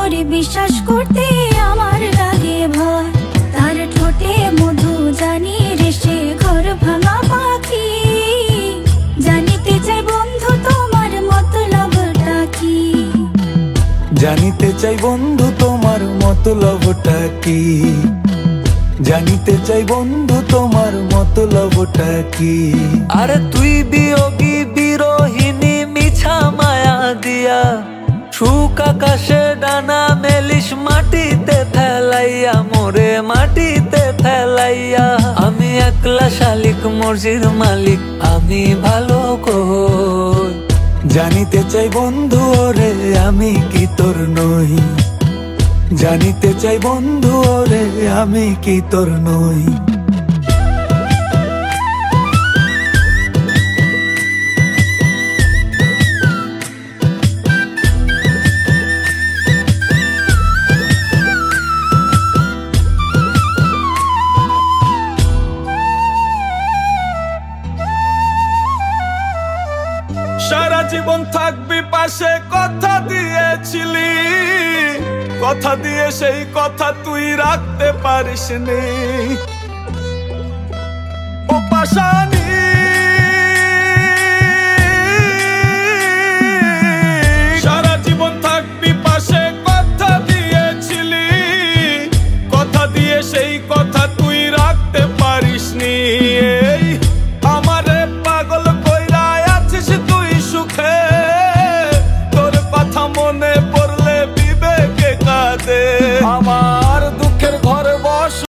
তোরে বিশ্বাস করতে আমার লাগে ভয়। তার ঠোঁটে মধু জানি রে সে ঘর ভাঙা পাখি। জানিতে চাই বন্ধু তোমার মতলবটা কি। জানিতে চাই বন্ধু তোমার মতলবটা কি। জানিতে চাই বন্ধু তোমার মতলবটা কি। আরে তুই বিয়োগী বিরোহিনী মিছা মায়া দিয়া সুখ আকাশে ডানা মেলিস মাটিতে ফেলাইয়া মোরে মাটিতে ফেলাইয়া। আমি একলা শালিক মর্জির মালিক আমি ভালো কই। জানিতে চাই বন্ধু ওরে আমি কি তোর নই। জানিতে চাই বন্ধু ওরে আমি কি তোর নই। সারা জীবন থাকবি পাশে কথা দিয়েছিলি। কথা দিয়ে সেই কথা তুই রাখতে পারিসনি। ও পাশানি সারা জীবন থাকবি পাশে কথা দিয়েছিলি। কথা দিয়ে সেই কথা তুই রাখতে পারিসনি। এই আমারে পাগল কইরা আছিস তুই সুখে। তোর কথা মনে পড়লে বিবেকে কাঁদে।